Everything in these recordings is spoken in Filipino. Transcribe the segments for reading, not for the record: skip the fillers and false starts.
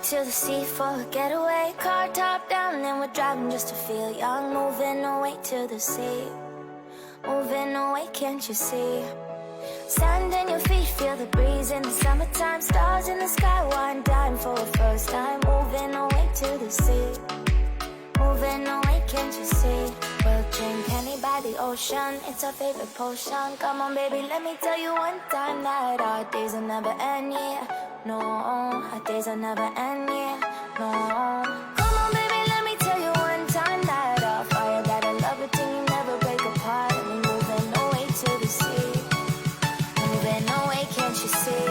to the sea for a getaway. Car top down and we're driving just to feel young. Moving away to the sea. Moving away, can't you see? Sand in your feet, feel the breeze in the summertime. Stars in the sky, one dime for a first time. Moving away to the sea. Moving away, can't you see? We'll drink honey by the ocean. It's our favorite potion. Come on, baby, let me tell you one time that our days will never end, yeah. No, our days will never end, yeah. No. Come on, baby, let me tell you one time that our fire got a love it till you never break apart. And we're moving away to the sea. Moving away, can't you see?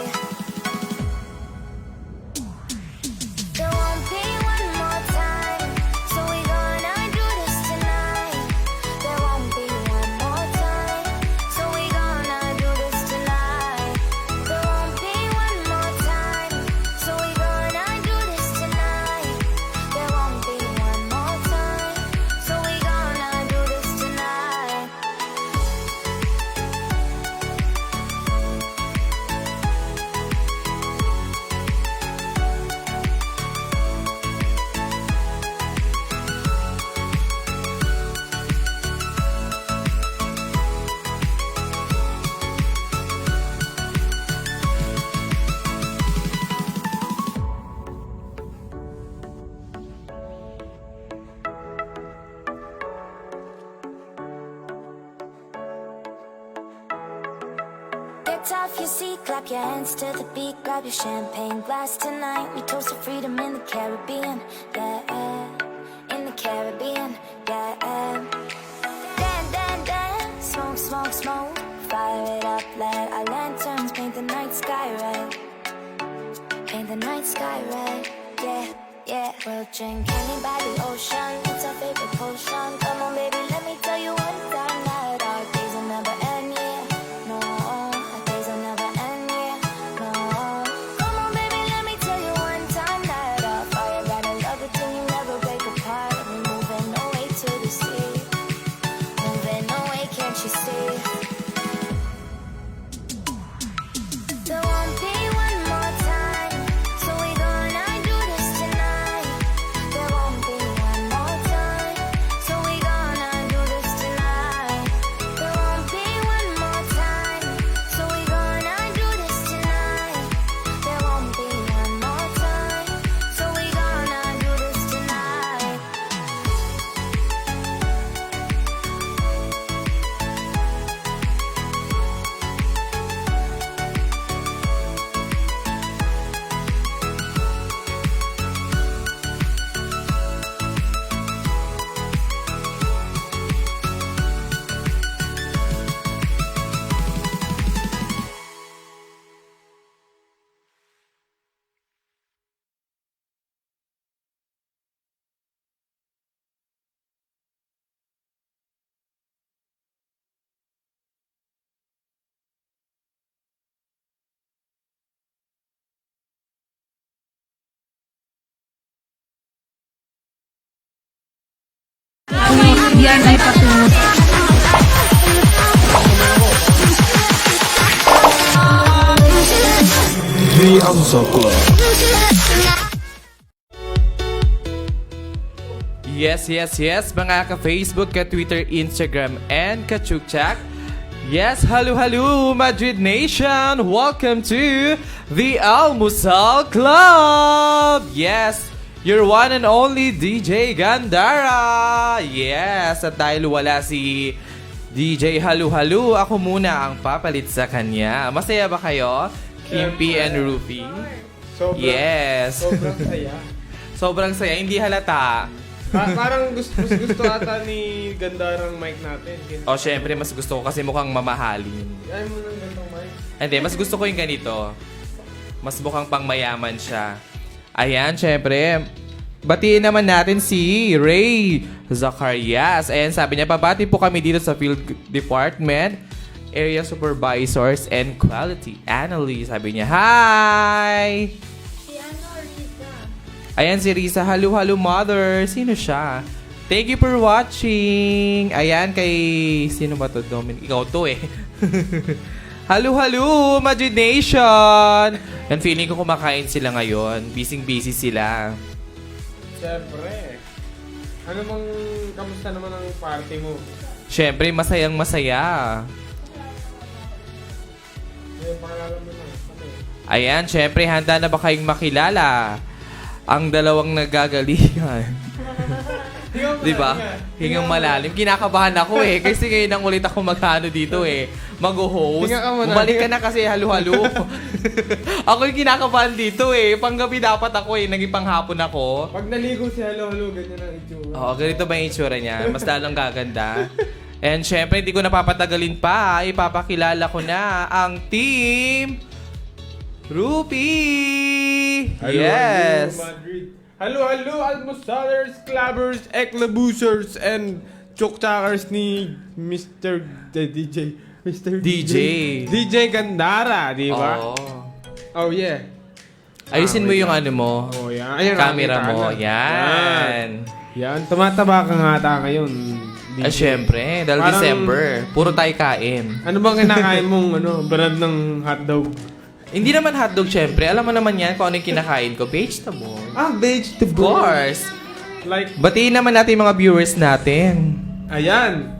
There won't be one more time, so we gonna do this tonight. There won't be one more time, so we gonna do this tonight. There won't be one more time, so we gonna do this tonight. There won't be one more time, so we gonna do this tonight. Get off your seat, clap your hands to the beat. Grab your champagne glass tonight. We toast to freedom in the Caribbean, yeah. In the Caribbean, yeah. Dance, dance, dance, smoke, smoke, smoke. Fire it up, let our lanterns paint the night sky red. Paint the night sky red, yeah, yeah. We'll drink honey by the ocean. It's our favorite potion. Come on, baby, let me tell you one time that our days will never end, yeah. No, our days will never end, yeah. No. Come on, baby, let me tell you one time that our fire got a love it till you never break apart. And we're moving away to the sea. Moving away, can't you see? There won't be one more time, so we gonna do this tonight. There won't be one more time, so we gonna do this tonight. There won't be one more time, so we gonna do this tonight. There won't be one more time, so we gonna do this tonight. Yan ay patungo. The Amsa Club. Yes, mga ka-Facebook, ka-Twitter, Instagram, and ka-Chukchak. Yes, hello, Madrid Nation! Welcome to the Almusal Club! Yes, your one and only DJ Gandara! Yes, at dahil wala si DJ Halu, ako muna ang papalit sa kanya. Masaya ba kayo? Kimpi and Rufy? Yes. Sobrang saya. Sobrang saya, hindi halata. Parang gusto ata ni Gandarang mic natin. O, syempre, mas gusto ko kasi mukhang mamahalin. Ayaw mo ng gandang mic? Hindi, mas gusto ko yung ganito. Mas mukhang pangmayaman siya. Ayan, syempre. Batiin naman natin si Ray Zacarias. Ayan, sabi niya, pabati po kami dito sa Field Department, Area Supervisors, and Quality Analyst. Sabi niya, hi! Ayan si Risa, hello mother. Sino siya? Thank you for watching. Ayan kay... Sino ba to? Dominic? Ikaw to eh. Halo, Madrid Nation! And feeling ko kumakain sila ngayon. Busy sila. Siyempre. Kamusta naman ang party mo? Siyempre, masayang masaya. Yung pangalala mo na. Ayan, siyempre, handa na ba kayong makilala ang dalawang nagagalingan? Diba? Hingang malalim. Kinakabahan ako eh. Kasi ngayon ang ulit ako mag-ano dito eh. Mag-host. Hinga ka muna. Bumalik ka na kasi halo-halo. Ako yung kinakabahan dito eh. Panggabi dapat ako eh. Naging panghapon ako. Pag naligo si Halo-Halo, ganyan ang itsura. Oo, ganito ba yung itsura niya? Mas lalong gaganda. And syempre, hindi ko napapatagalin pa. Ipapakilala ko na ang Team Rupi! Yes! Madrid. Halo, almosalers, clubbers, eklabusers, and chokchakers ni Mr. DJ. Mr. DJ. DJ Gandara, di ba? Oo. Oh, yeah. Ayusin mo yung ano mo. Oh, yan. Ayan, Camera nakita mo. na. Yan. Yan. Tumataba ka nga ata ngayon. DJ. Ah, syempre. Dahil Parang- December. Puro tayo kain. Ano bang kinakain mong brand ng hotdog? Hindi naman hotdog, syempre. Alam mo naman yan kung ano yung kinakain ko. Vegetable. Ah, vegetable. Of course. Like, Batiin naman natin yung mga viewers natin. ayan.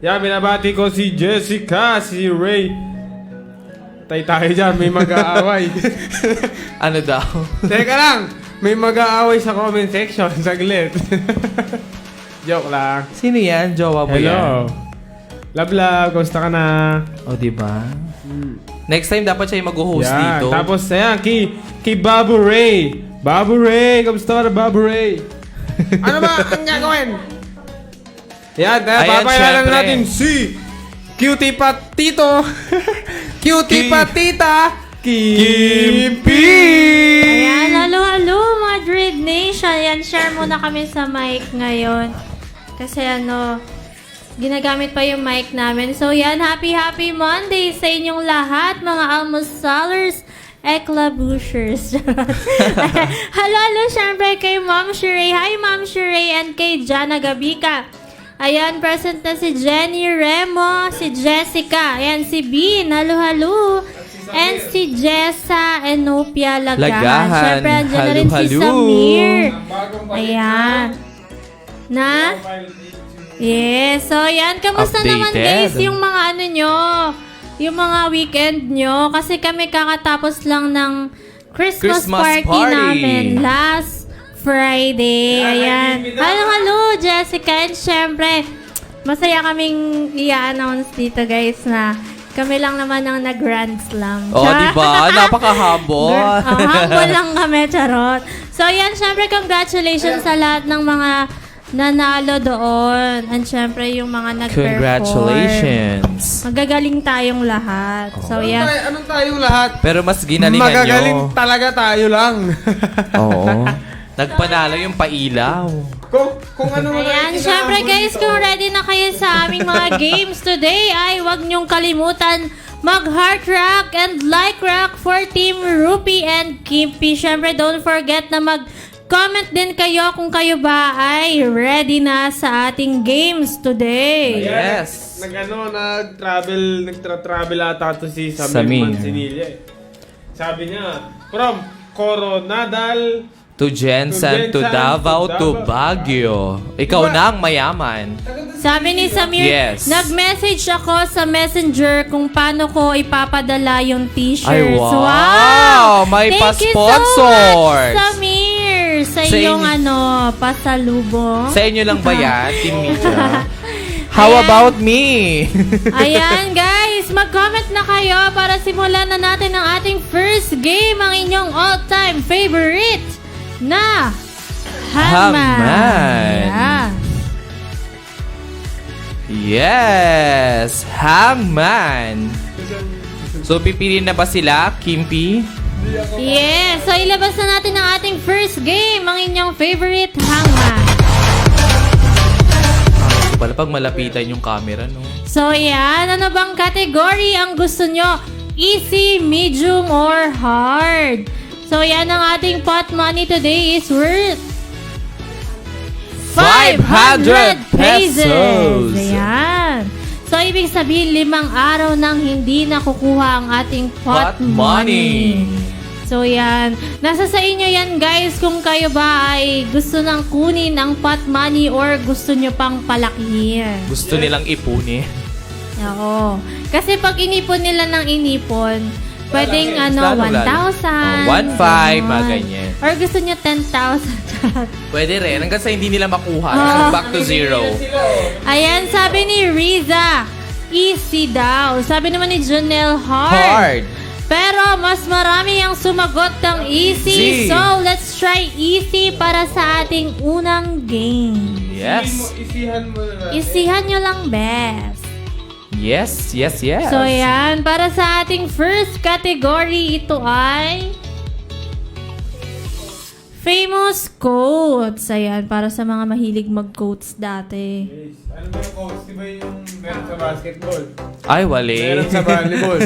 Yan, binabati ko si Jessica, si Ray. Tayo dyan, may mag-aaway. Ano daw? Teka lang, may mag-aaway sa comment section. Saglit. Joke lang. Sino yan? Jowa mo yan? Hello. Love, kumusta ka na? O, diba? Next time, dapat siya yung mag-host Yan, dito. tapos ayan, kay Babu Ray. Babu Ray, kamusta ka na Babu Ray? Ano ba ang gagawin? Yan, kaya Ayan, papayala syempre. natin si Cutie Patito. Cutie Patita. Kimpi! Ayan, halo, Madrid Nation. Ayan, share muna kami sa mic ngayon. Kasi ginagamit pa yung mic namin. So yan, happy Monday sa inyong lahat, mga almosalers, eklabushers. Halo, syempre kay Ma'am Sheree. Hi, Ma'am Sheree, and kay Jana Gabika. Ayan, present na si Jenny Remo, si Jessica, ayan, si Bean, halo. And si Jessa Enopia Lagahan. Syempre, andyan na rin si Samir. Ayan. Yes. So, yan. Kamusta naman, guys, yung mga yung mga weekend nyo? Kasi kami kakatapos lang ng Christmas party namin last Friday. Ayan. Halo, Jessica. And syempre, masaya kaming i-announce dito, guys, na kami lang naman ang nag-Grand Slam. Oh, diba? Napaka-humble. Humble lang kami, charot. So, yan, syempre, congratulations sa lahat ng mga nanalo doon. And syempre, yung mga nag-perform. Congratulations. Magagaling tayong lahat. So, yan. Anong tayong lahat? Pero mas ginalingan Magagaling nyo. talaga tayo lang. Oo. Nagpanalo yung pailaw. Kung ano Ayan, syempre guys, kung ready na kayo sa aming mga games today, ay huwag niyong kalimutan mag-heart rock and like rock for Team Rupi and Kimpi. Syempre, don't forget na mag-comment din kayo kung kayo ba ay ready na sa ating games today. Yes. Nagtra-travel ata ito si Samir. Samir Manzanilla eh. Sabi niya, from Coronadal To Jensen, to Davao, to Baguio. Ikaw na ang mayaman. Sabi ni Samir, Yes. nag-message ako sa messenger kung paano ko ipapadala yung t-shirts. Ay, wow! May Thank you so pa-sponsors. much, Samir, sa Sa iyong inyo- pasalubong. Sa inyo lang ba yan, Team Media? How Ayan. about me? Ayan, guys, mag-comment na kayo para simulan na natin ang ating first game, ang inyong all-time favorite na Hangman. Hangman. Yeah. Yes! Hangman! So, pipili na ba sila, Kimpi? Yes, so ilabas na natin ang ating first game, ang inyong favorite Hangman. Pala pag malapitan yung camera, no? So yan, ano bang category ang gusto nyo? Easy, medium, or hard? So yan, ang ating pot money today is worth 500 pesos. Ayan. So So, ibig sabihin, 5 araw nang hindi nakukuha ang ating pot Pot money. So, yan. Nasa sa inyo yan, guys, kung kayo ba ay gusto nang kunin ang pot money or gusto nyo pang palakihin. Gusto nilang ipunin. Oo. Kasi pag inipon nila ng inipon, pwedeng Lalo. 1,000. 1,500, mga ganon. ganyan. Or gusto nyo 10,000. Pwede rin. Hanggang sa hindi nila makuha. Back to zero. Ayan, sabi ni Riza, easy daw. Sabi naman ni Janelle, hard. Hard. Pero mas marami ang sumagot ng easy. Z. So, let's try easy para sa ating unang game. Yes. Isihan mo na natin. Isihan nyo lang, best. Yes, yes, yes. So, yan. Para sa ating first category, ito ay famous quotes. Ayan, para sa mga mahilig mag-quotes dati. Ano ba yung coach? Di ba yung meron sa basketball? Ay, wali. Meron sa volleyball.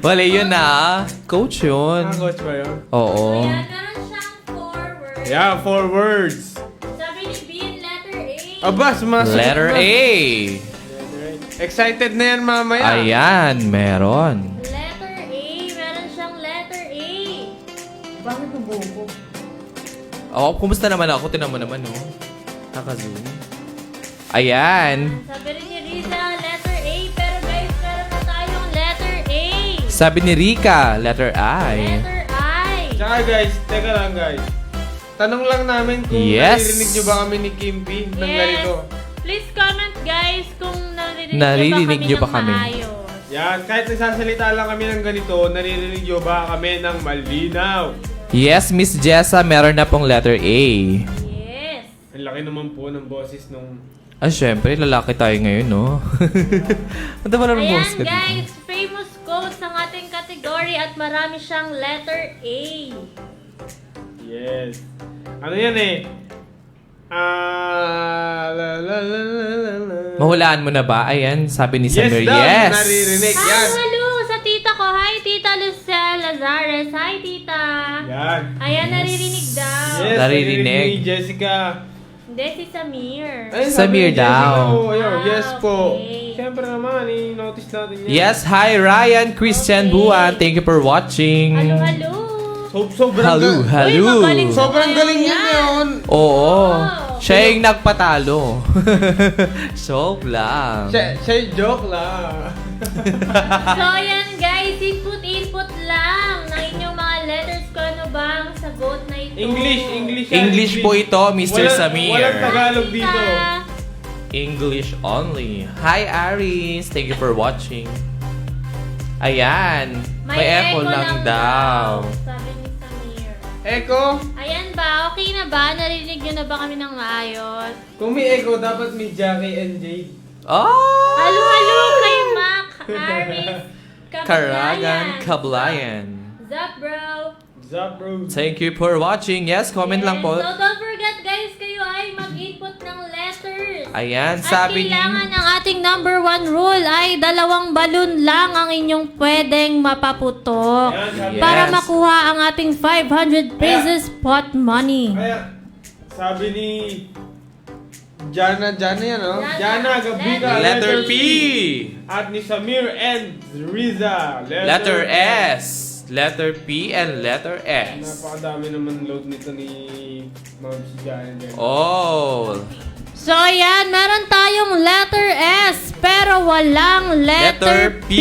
Wali yun na. Coach yun. Coach ba yun? Oo. Ayan, meron siyang 4 words. Yeah, 4 words. Sabi ni Bean, letter A. Aba, sumasagot Letter na. A. Excited na yan mamaya. Ayan, meron. Letter A. Meron siyang letter A. Bakit yung buko? Oh, kumusta naman ako? Tinan mo naman, no? Naka-zoom. Ayan. Sabi rin ni Riza, letter A. Pero guys, meron na tayong letter A. Sabi ni Rika, letter I. Letter I. Tsaka guys, teka lang guys. Tanong lang namin kung Yes. naririnig nyo ba kami ni Kimby ng ganito. Please comment guys kung Naririnig nyo nyo ba ba kami kami? ng maayos. Yan, kahit nagsasalita lang kami ng ganito, naririnig nyo ba kami ng malinaw? Yes, Miss Jessa, meron na pong letter A. Yes. Ang laki naman po ng boses nung... Ah, syempre, lalaki tayo ngayon, no? Ano ba naman Ayan boss ka dito? guys, famous quotes ang ating category at marami siyang letter A. Yes. Ano yan eh? La la la la la la. Mahulaan mo na ba? Ayan, sabi ni Samir, daw, yes! naririnig. Yan. Hello sa tita ko. Hi, Tita Lucel Lazares. Hi, Tita. Yan. Ayan, naririnig daw. Yes, Naririnig. ni Jessica. Hindi, si Samir. Ay, Samir sabi ni Jessica, daw. oh, ayun, Ah, yes po. okay. Siyempre naman, i-notice natin yan. Yes, hi Ryan Christian Okay. Buwan. Thank you for watching. Hello, hello. Sobrang Hello, ga- hello. Uy, magaling sa Sobrang bayan galing yun yun. Oo. Wow. Siya yung nagpatalo. Joke lang. Siya joke lang. So, ayan guys, input lang ng inyong mga letters kung ano ba ang sagot na ito. English yan. English po ito, Mr. Samir. Walang Tagalog Tita. dito. English only. Hi, Aris. Thank you for watching. Ayan. May echo lang daw. Sabi ni Samir. Echo? Ayan ba? Okay na ba? Narinig nyo na ba kami ng maayos? Kung may echo, dapat may Jackie and Jade. Oh! Halo kay Mac, Aris, Karagan Kablayan. Zap bro. Zap bro. Thank you for watching. Yes, comment lang po. So don't forget guys, kayo ay mag-input ng letters. Ayan, At sabi ni... kailangan ng ating number 1 rule ay 2 balon lang ang inyong pwedeng mapaputok Ayan, sabi- para Yes. makuha ang ating 500 pesos pot money. Kaya, sabi ni... Jana yan, no? Jana, Jana Gabriela. Letter P. At ni Samir and Riza. Letter S. Letter P and letter S. Napakadami naman load nito ni Ma'am si Jana dyan. Oh. So ayan, meron tayong letter S pero walang letter Letter P. P.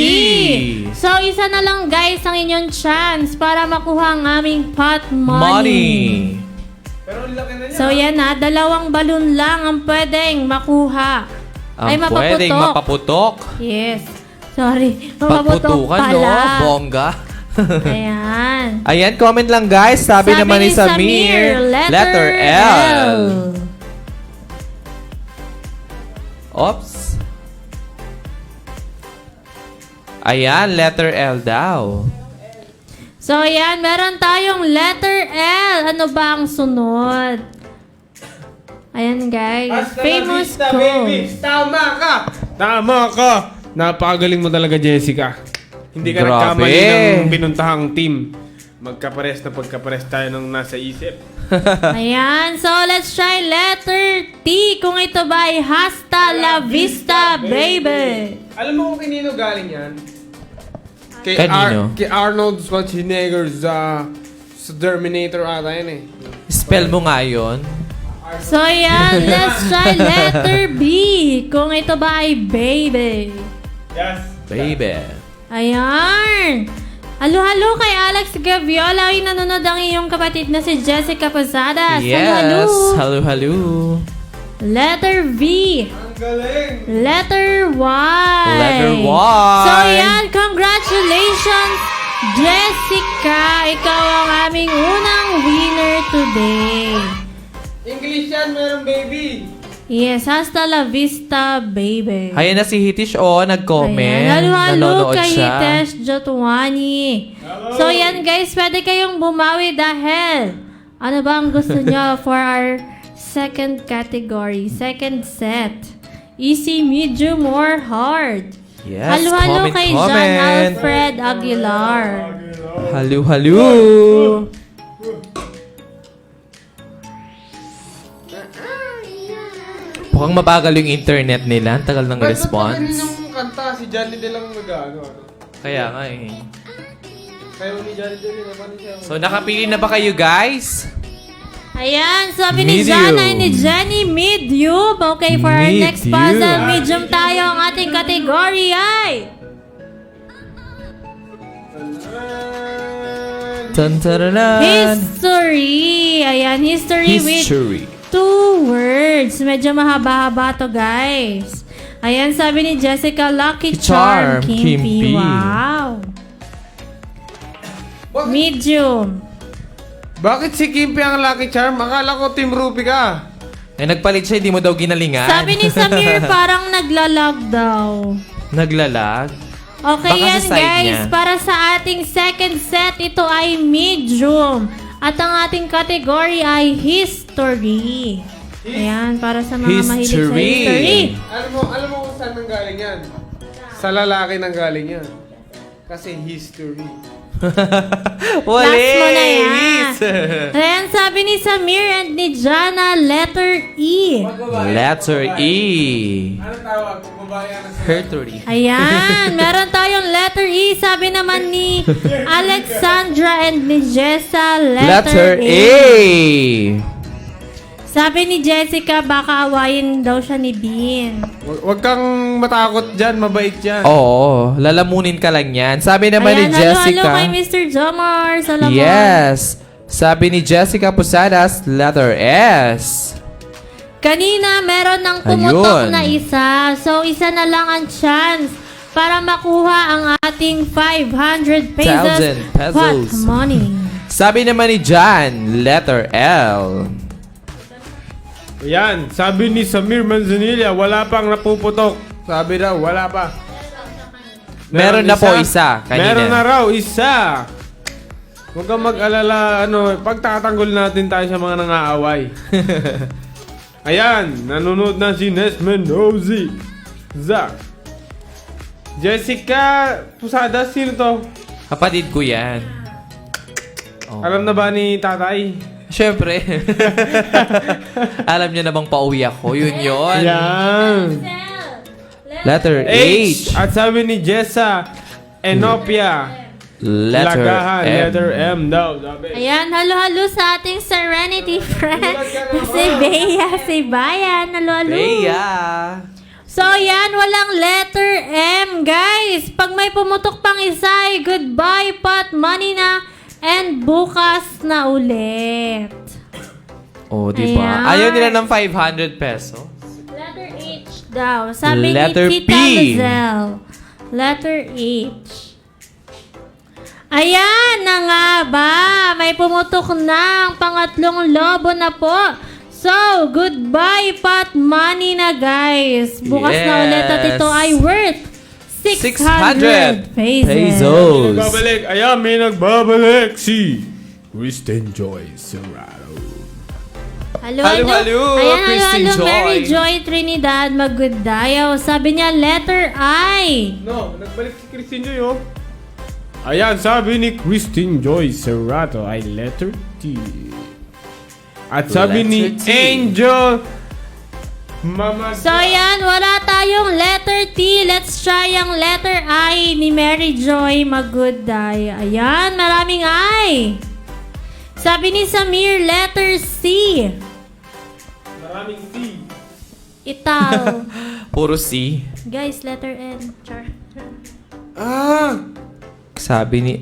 So isa na lang guys ang inyong chance para makuha ang aming pot money. Money. Pero ang laki na niya. So yan na, 2 balon lang ang pwedeng makuha. Ay, Ang pwedeng mapaputok. Yes. Sorry. Mapaputok Pagputukan, no? pala. Bongga. Ayan. Ayan, comment lang guys. Sabi naman ni Samir, letter L. Oops. Ayan, letter L daw. So ayan, meron tayong letter L. Ano ba ang sunod? Ayan guys, Hasta la famous vista, baby. quote. Tama ka! Tama ka! Napakagaling mo talaga, Jessica. Hindi ka Grabe. nagkamali ng pinuntahang team. magkapares na pagkapares tayo ng nasa isip. Ayan, so let's try letter T. Kung ito ba ay hasta la vista, baby. Alam mo kung kanino galing yan? Kanino? Kay Arnold Schwarzenegger sa Terminator ata yan eh. Spell mo nga yun. So yan, let's try letter B. Kung ito ba ay baby. Yes. Baby. Ayan. Halo-halo kay Alex Gaviola. Ay nanonood ang iyong kapatid na si Jessica Posadas. Yes. Halo-halo. Halo-halo. Letter V. Ang galing. Letter Y. Letter Y. So yan, congratulations, Jessica. Ikaw ang aming unang winner today. English yan, meron baby. Yes, hasta la vista, baby. Ayan na si Hitish, nag-comment. Ayan, halo-halo Nanonood kay siya. Hitesh Jotwani. So yan guys, pwede kayong bumawi dahil ano ba ang gusto nyo for our second category, second set? Easy, medium, or hard? Yes, Halo-halo comment, kay comment. John Alfred Aguilar. Halo-halo. Mukhang mabagal yung internet nila. Ang tagal ng response. Yung kanta, si Johnny De lang nag-ano. Kaya nga eh. Sayo ni Johnny De lang, paano siya? So, nakapili na ba kayo, guys? Ayan, sabi ni Medium. Jana and ni Jenny, medium. Okay, for our next Medium. puzzle, medium tayo. Ang ating category ay... Tan-taranan. History. Ayan, history with History. 2 words. Medyo mahaba-haba to, guys. Ayan, sabi ni Jessica, Lucky Charm, Charm, Kimpi. Wow. Medium. Bakit si Kimpi ang Lucky Charm? Akala ko Team Rupi ka. Eh, nagpalit siya, hindi mo daw ginalingan. Sabi ni Samir, parang naglalag daw. Naglalag. Okay Baka yan sa side guys, niya. para sa ating second set, ito ay medium. At ang ating category ay history. Ayan, para sa mga mahilig sa history. Alam mo kung saan nanggaling yan? Sa lalaki nanggaling yan. Kasi history. Last mo na yan. Ayan, sabi ni Samir and ni Jana, letter E. Letter E. Anong tawag? Babayan na History. Ayan, meron tayong letter E. Sabi naman ni Alexandra and ni Jessa, Letter letter A. Sabi ni Jessica, baka awayin daw siya ni Bean. Huwag kang matakot dyan, mabait yan. Oo, lalamunin ka lang yan. Sabi naman ni Ayan, Jessica. halo kay Mr. Jomar. Salamat. Yes. Sabi ni Jessica Posadas, letter S. Kanina, meron ng pumutok Ayun. na isa. So, isa na lang ang chance para makuha ang ating 500 pesos 1,000 pesos. hot money. Sabi naman ni John, letter L. Yan, sabi ni Samir Manzanilla, wala pang napuputok. Sabi daw, wala pa. Meron na po isa kanina. Meron na raw isa. Huwag kang mag-alala, pagtatanggol natin tayo sa mga nangaaway. Ayan, nanonood na si Nesman Nosy. Zach. Jessica Posadas, sino to? Kapatid ko yan. Oh. Alam na ba ni tatay? Siyempre. Alam niya namang pauwi ako. Yun yun. Yan. Letter H. At sabi ni Jessa, Enopia. Letter Lagahan, M. letter M daw. Sabi. Ayan, halo-halo sa ating Serenity friend. Si Bea, si Bayan. Halo-halo. Leia. So, yan, walang letter M, guys. Pag may pumutok pang isa, ay goodbye, pot money na. And bukas na ulit. Oh, di ba? Ayan. Ayaw nila ng 500 peso. Letter H daw. Sabi Letter ni Tita P. Lizelle. Letter H. Ayan na nga ba? May pumutok na ang pangatlong lobo na po. So, goodbye pot money na guys. Bukas na ulit at ito ay worth 600 pesos. Nagbabalik. Ayan, may nagbabalik si Kristen Joy Serrano. Halo, Halo, Ayan, Kristen halo, Joy. Mary Joy Trinidad Maggudayaw. Sabi niya, letter I. No, nagbalik si Kristen Joy, oh. Ayan, sabi ni Christine Joy Serrato ay letter T. At sabi ni Letter T. Angel Mama. So, yan. Wala tayong letter T. Let's try ang letter I ni Mary Joy Magudday. Ayan, maraming I. Sabi ni Samir, letter C. Maraming T. Ital. Puro C. Guys, letter N. Char.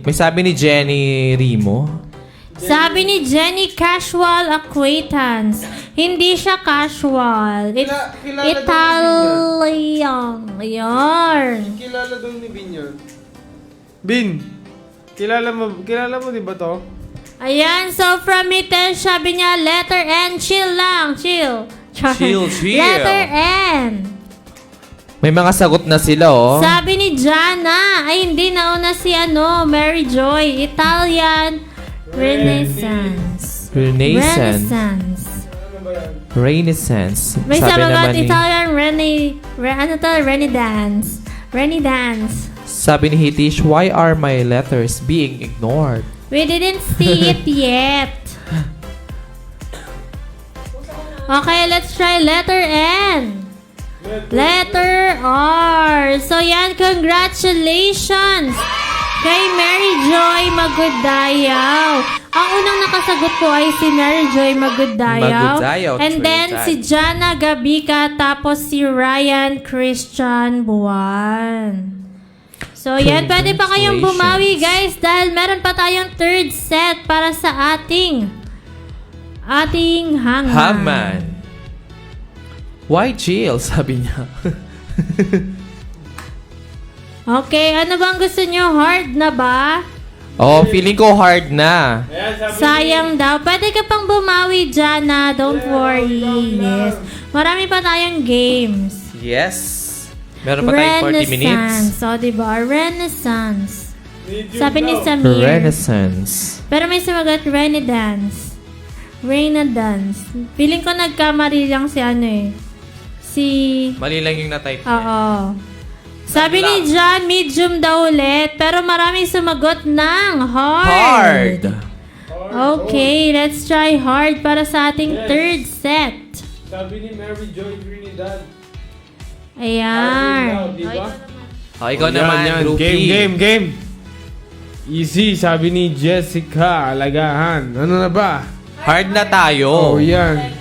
May sabi ni Jenny Rimo. Sabi ni Jenny, casual acquaintance. Hindi siya casual. Kilala Italian. Ayan. Kilala doon ni Bin yun. Bin, kilala mo di ba to? Ayan, so from Mitesh, sabi niya, letter N, chill lang, chill. Char. Chill. Letter N. May mga sagot na sila, oh. Sabi ni Jana, ay hindi, nauna si Mary Joy, Italian Renaissance. Renaissance. May Sabi sabagat naman ni- Italian Renaissance. Sabi ni Hitish, why are my letters being ignored? We didn't see it yet. Okay, let's try letter N. Letter R. So yan, congratulations kay Mary Joy Maguddayaw. Ang unang nakasagot po ay si Mary Joy Maguddayaw. Maguddayaw, And then Trinidad. si Jana Gabika, tapos si Ryan Christian Buwan. So yan, pwede pa kayong bumawi guys dahil meron pa tayong third set para sa ating hangman. Haman. Why chill? Sabi niya. Okay, ano bang gusto nyo? Hard na ba? Oh, feeling ko hard na. Sayang daw. Pwede ka pang bumawi, Jana. Don't worry. Yes. Marami pa tayong games. Yes. Meron pa tayong 40 minutes. So, diba? Renaissance. Sabi ni Samir. Renaissance. Pero may sumagot, Renaissance. Renaissance. Feeling ko nagkamali lang si Si... Mali lang yung na-type niya. Oo. Sabi ni John, medium daw ulit. Pero maraming sumagot ng hard. Okay, let's try hard para sa ating third set. Sabi ni Mary Joy Trinidad. Ayan. Diba? Oh, ikaw naman, Rookie. Game. Easy, sabi ni Jessica Alagahan. Ano na ba? Hard na tayo. Oh, yan.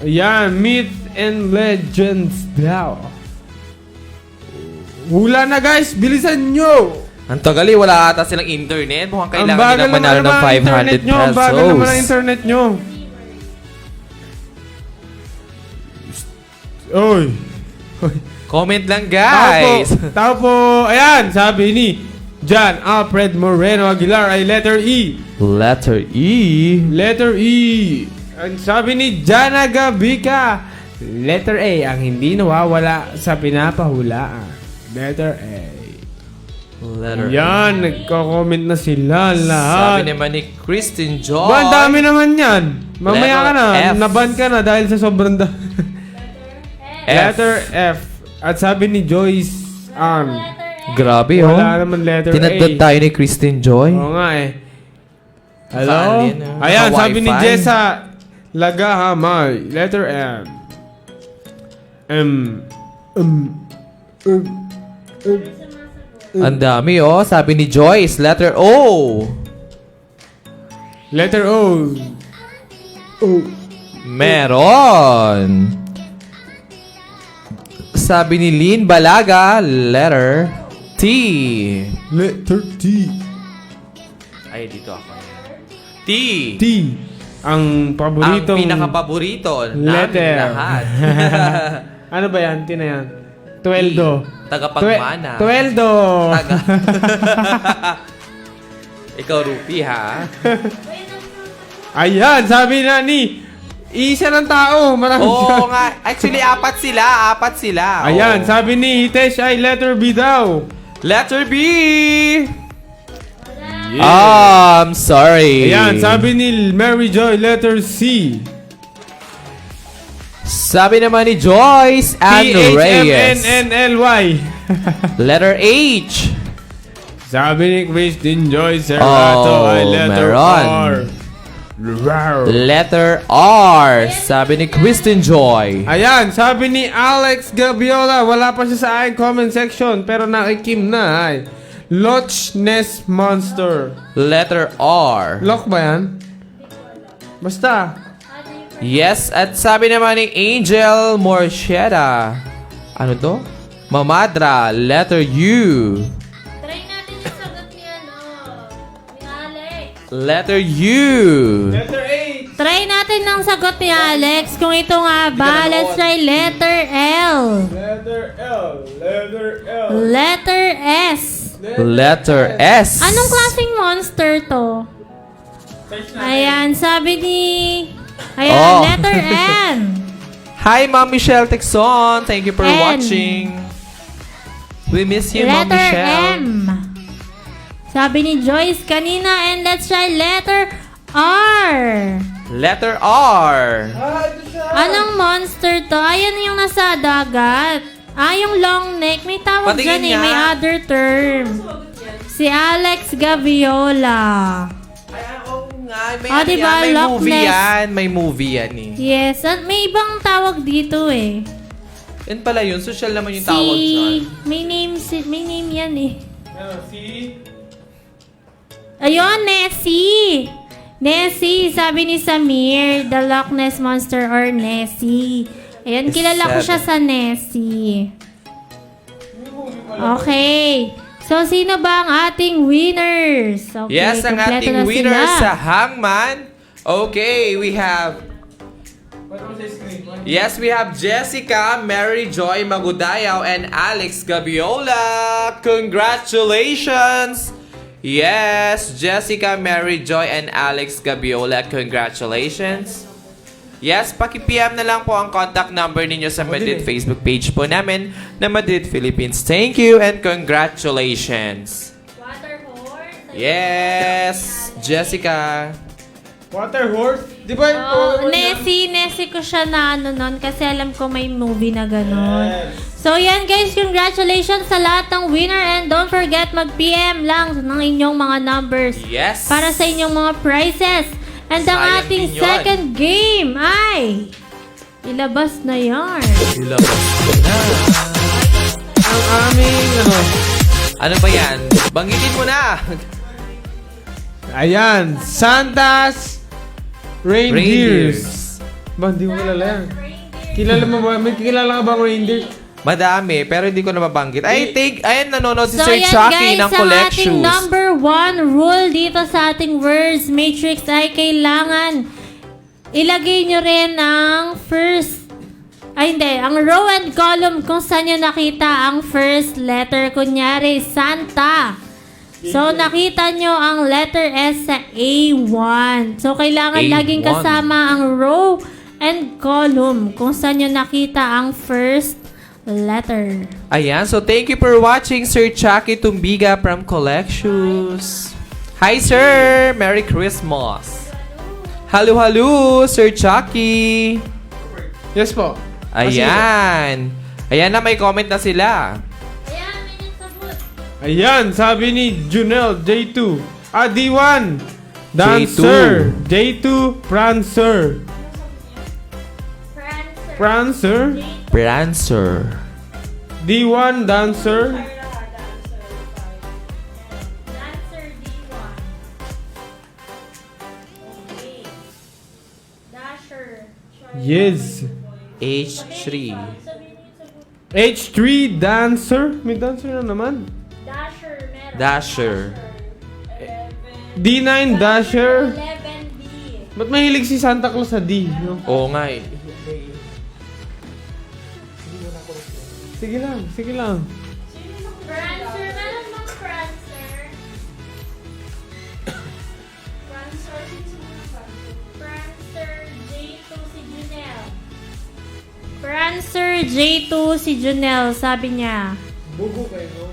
Yan, Myth and Legends daw. Hula na guys, bilisan nyo! Ang tagal wala ata silang internet. Mukhang Ang kailangan bagal nilang manalo ng naman ang 500 internet nyo, pesos. Ang bagal naman ang internet nyo. Oy. Comment lang, guys. Tao po, ayan, sabi ni John Alfred Moreno Aguilar ay letter E. Letter E. Letter E. Ang sabi ni Jana Gabika, letter A ang hindi nawawala sa pinapahulaan. Letter A. Letter Yan, nagko-comment na sila Sabi lahat. naman ni Christine Joy. Ba, ang dami naman yan. Mamaya ka na, Letter F. naban ka na dahil sa sobrang Letter F. At sabi ni Joyce Grabe, oh. wala naman letter Tinagdad A. tayo ni Christine Joy. Oo nga eh. Hello? Saan yan, ah? Ayan, Naka sabi ni Wi-Fi? Jessa Lagahamay. Letter M. Ang dami, oh. Sabi ni Joyce, letter O. Letter O. Meron. Sabi ni Lynn Balaga, letter T. Letter T. Ay, dito ako. T. T. Ang paboritong Ang pinaka-paborito letter. namin lahat. Ano ba yan? T na yan. Tuweldo. Tagapagmana. Tuweldo. Taga. Ikaw, Rupi, ha? Ayan, sabi na ni isa ng tao. Marami Oo siya. nga. Actually, apat sila. Ayan, Oo. sabi ni Hitesh ay letter B daw. Letter B. I'm sorry. Ayan, sabi ni Mary Joy, letter C. Sabi naman ni Joyce and Reyes. T-H-M-N-N-L-Y. Letter H. Sabi ni Christine Joy Serrato ay letter meron. R. Letter R. Sabi ni Kristen Joy. Ayan, sabi ni Alex Gabiola, wala pa siya sa aking comment section, pero nakikim na ay Loch Ness Monster. Letter R. Lock ba yan? Basta. Yes, at sabi naman ni Angel Morcheda. Ano to? Mamadra. Letter U. Try natin yung sagot ni Alex. Letter U. Letter A. Try natin ng sagot ni Alex kung ito nga ba. Let's try letter L. Letter L. Letter L. Letter S. Letter S. Anong klaseng monster to? Ayan, sabi ni... Ayan, Oh. letter N. Hi, Ma'am Michelle Texon. Thank you for N. watching. We miss you, Ma'am Letter Michelle. M. Sabi ni Joyce kanina. And let's try letter R. Letter R. Anong monster to? Ayan yung nasa dagat. Yung long neck. May tawag Patingin dyan eh. nga. May other term. Si Alex Gaviola. Oo nga. May, Ah, diba? may Loch movie Ness. yan. May movie yan eh. Yes. At may ibang tawag dito eh. Yan pala yun. Social naman yung tawag dyan. May name yan eh. Si Ayun, Nessie. Nessie, sabi ni Samir, the Loch Ness Monster or Nessie. Ayan, kilala ko siya sa Nessie. Okay. So, sino ba ang ating winners? Okay, Yes, ang kompleto ating na winner sila. sa Hangman. Okay, we have... Yes, we have Jessica, Mary Joy Magudayaw, and Alex Gabiola. Congratulations! Yes, Jessica, Mary Joy, and Alex Gabiola. Congratulations! Yes, paki-PM na lang po ang contact number ninyo sa Madrid Facebook page po namin na Madrid Philippines. Thank you and congratulations! Yes, Jessica. Water Horse? Di ba yung Oh, Nessie ko siya na nun kasi alam ko may movie na ganun. So yan guys, congratulations sa lahat ng winner and don't forget mag-PM lang ng inyong mga numbers Yes. para sa inyong mga prizes. And ang Sayang ating din yun. second game ay ilabas na yan. Ilabas ko na. ang aming Ano ba yan? Banggitin mo na. Ayan, Santa's Reindeers. Ba, hindi mo kilala yan. Kilala mo ba? May kilala ka bang reindeer? Madami, pero hindi ko na mabanggit. I think, ayan, nanonood si So Sir yan Chucky guys, ng ang Collect ating Shoes. number 1 rule dito sa ating words matrix ay kailangan ilagay nyo rin ang ang row and column kung saan nyo nakita ang first letter. Kunyari, Santa. So, nakita nyo ang letter S sa A1. So, kailangan A1. laging kasama ang row and column kung saan nyo nakita ang first letter. Ayan, so thank you for watching Sir Chucky Tumbiga from Collect Shoes. Hi, sir! Merry Christmas! Halo, Sir Chucky! Yes po. Ayan! Ayan na, may comment na sila. Ayan, minutes abot. Ayan, sabi ni Junel J2. D1. Dancer. J2. Prancer. Prancer. Prancer. D1. Dancer. Dancer D1. Okay. Dasher. Yes. H3. H3. Dancer. May dancer na naman. Dasher meron. Dasher. D9. Dasher. 11B. Ba't mahilig si Santa Claus sa D? No? Oo nga eh. Sige lang, sige lang. Prancer. Meron bang Prancer? Prancer J2 si Junel. Prancer J2 si Junel, sabi niya. Bugo kayo, no?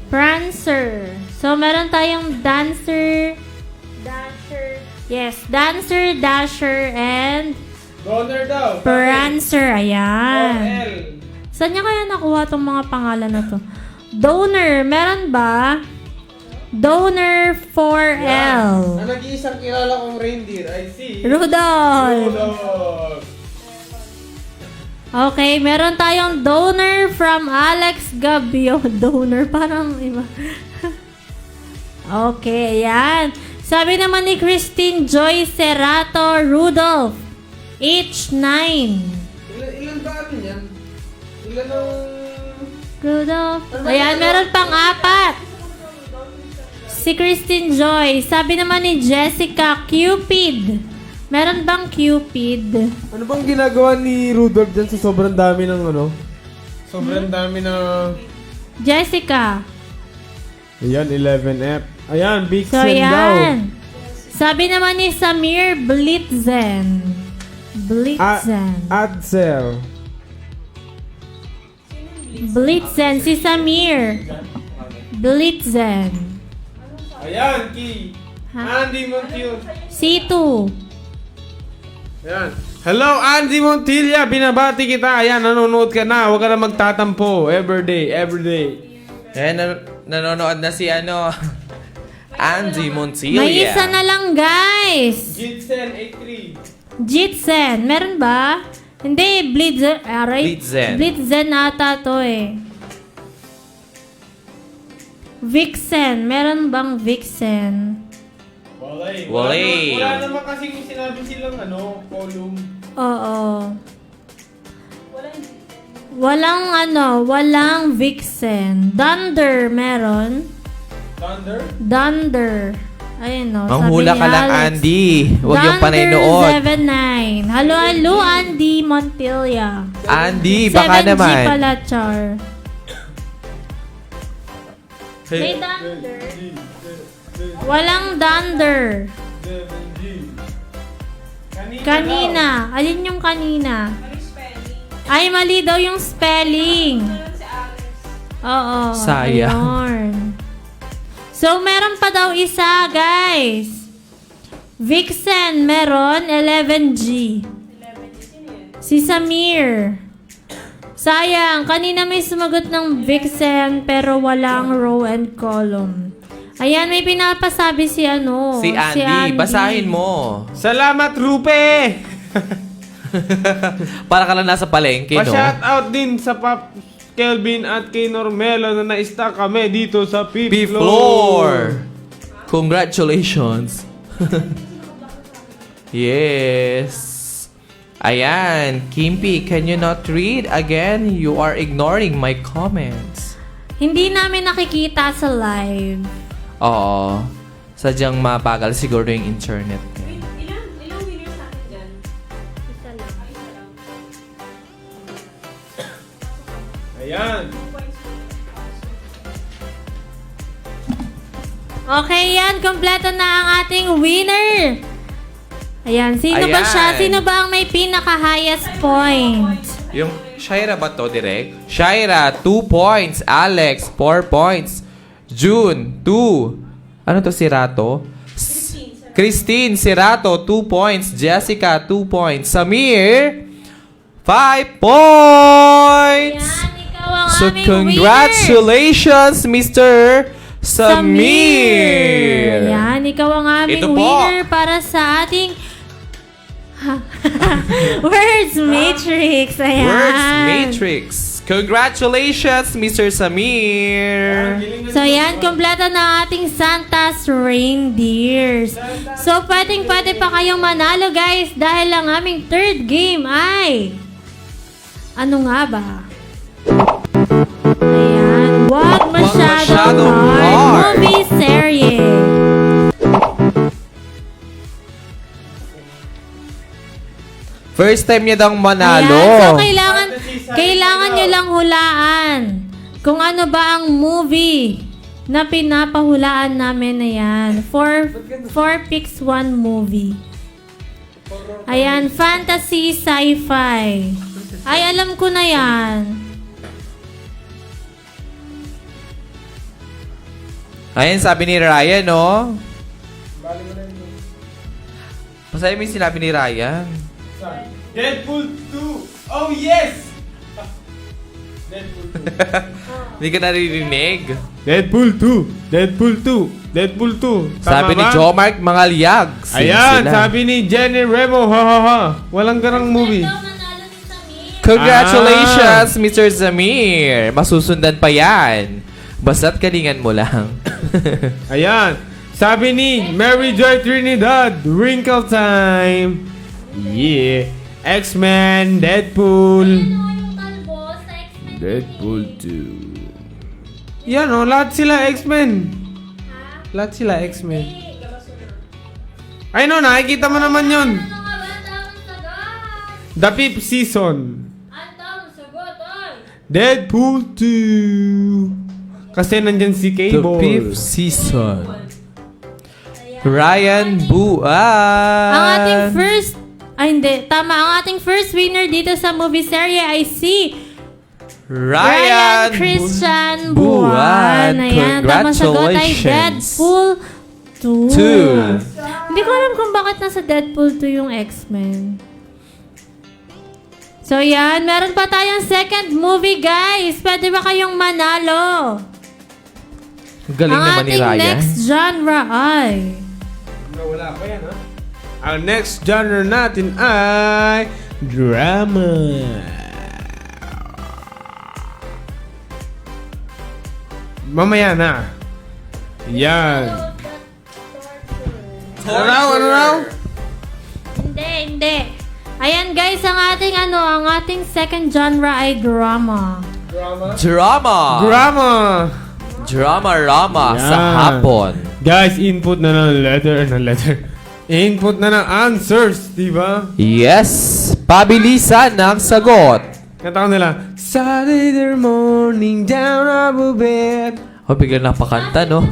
Prancer. So, meron tayong Dancer, Dasher. Yes, Dancer, Dasher, and Donner daw. Prancer. Ayan. L. Saan niya kaya nakuha tong mga pangalan na to? Donor, meron ba? Donor 4L. Ang nag-iisang kilala kong reindeer, I see. Rudolph. Rudolph. Okay, meron tayong donor from Alex Gabio. Donor, parang iba. Okay, ayan. Sabi naman ni Christine Joy Cerato Rudolph. Age 9. Ilan ba ano yan? Ilan ang... Rudolph. Ayan, meron pang 4. Si Christine Joy. Sabi naman ni Jessica, Cupid. Meron bang Cupid? Ano bang ginagawa ni Rudolph dyan sa sobrang dami ng ano? Sobrang dami ng... Jessica. Ayan, 11F. Ayan, Big So, Sen daw. yan. Sabi naman ni Samir Blitzen. Blitzen. Adsel. Blitzen. Si Samir. Blitzen. Ayan, Ki. Ha? Andy Montiel. C2. Ayan. Hello, Andy Montilla. Binabati kita. Ayan, nanonood ka na. Huwag ka na magtatampo. Everyday, everyday. Ayan, nanonood na si Andy Montilla. May isa na lang, guys. Jitsen 83. Jitsen. Meron ba? Hindi, Blitzen. Aray. Blitzen. Blitzen ata to eh. Vixen. Meron bang Vixen? Walay. Walay. Wala naman kasing sinabi silang column. Oo. Walang Vixen. Dunder meron. Dunder. Ayun o. Manghula sabi ka ni lang, Alex. Andy. Huwag yung panay noon. Dunder 79. Halo, Andy Montilla. Andy, baka 7G naman. pala, Char. May Hey, Dunder. Walang Dunder. Kanina. Alin yung kanina? Ay, mali daw yung spelling. Oo. Sayang. Ayun. So, meron pa daw isa, guys. Vixen, meron. 11G. Si Samir. Sayang, kanina may sumagot ng Vixen pero walang row and column. Ayan, may pinapasabi si Si Andy. Basahin mo. Salamat, Rupe! Para ka lang nasa palengke, no? Pa-shout out din sa Pop Kelvin at kay Normelo na na-stack kami dito sa Fifth Fifth floor. floor. Congratulations. Yes. Ayan, Kimpi, can you not read? Again, you are ignoring my comments. Hindi namin nakikita sa live. Oo. Sadyang mapagal siguro yung internet. Ilang winners natin dyan? Isa lang. Ayan. Okay, yan. Kompleto na ang ating winner. Ayan. Sino ba Ayan. siya? Sino ba ang may pinaka-highest point? Yung Shaira ba to, direct? Shaira, 2 points. Alex, 4 points. June, 2. Ano to, Sirato? Christine, Sirato, 2 points. Jessica, 2 points. Samir, 5 points. Yan, ikaw ang So, aming congratulations, Mr. Samir. Samir. Yan, ikaw ang aming Ito po. winner para sa ating Words Matrix. Ayan. Words Matrix. Congratulations, Mr. Samir. So, yan. Kompleto na ang ating Santa's Reindeers. So, pwede pa kayong manalo, guys. Dahil ang aming third game ay... Ano nga ba? Ayan. Wag masyadong hard. Movie series. First time niya daw manalo. Ayan. So, kailangan nyo lang hulaan kung ano ba ang movie na pinapahulaan namin na yan. 4 picks 1 movie. Ayan, fantasy, sci-fi. Ay, alam ko na yan. Ayan, sabi ni Ryan, no? Masaya mo yung sinabi ni Ryan. Deadpool 2. Oh, yes! Hindi ka naririnig. Deadpool 2. Deadpool 2. Deadpool 2. Tama Sabi ni ba? Jomark, mga liyag. Same Ayan, sila. sabi ni Jenny Remo, ha ha ha. Walang ganang movie. Congratulations, Mr. Zamir. Masusundan pa yan. Basta't kalingan mo lang. Ayan, sabi ni Mary Joy Trinidad, Wrinkle Time. Yeah. X-Men, Deadpool. Deadpool 2. Yan o, lahat sila X-Men. Lahat sila X-Men. Ay no, nakikita mo naman yun. The 5th season. Deadpool 2. Kasi nandyan si The Cable. 5th season. Ryan Buan. Ang ating first... Ay, hindi. Tama. Ang ating first winner dito sa movie serye ay si Ryan Christian Buan. Ayan. Tamang sagot ay Deadpool 2. Hindi ko alam kung bakit nasa Deadpool 2 yung X-Men. So, yan. Meron pa tayong second movie, guys. Pwede ba kayong manalo? Galing Ang naman ni ating Ryan. next genre ay... Wala pa yan, ha? Ang next genre natin ay drama. Mamaya na. Yan. Ano raw? Hindi. Ayan, guys. Ang ating second genre ay drama. Drama Rama Yan. sa hapon. Guys, input na ng letter. Input na ng answers, di ba? Yes! Pabilisan ng sagot. Kanta ko nila, Saturday morning down our bed. O, biglang napakanta, no?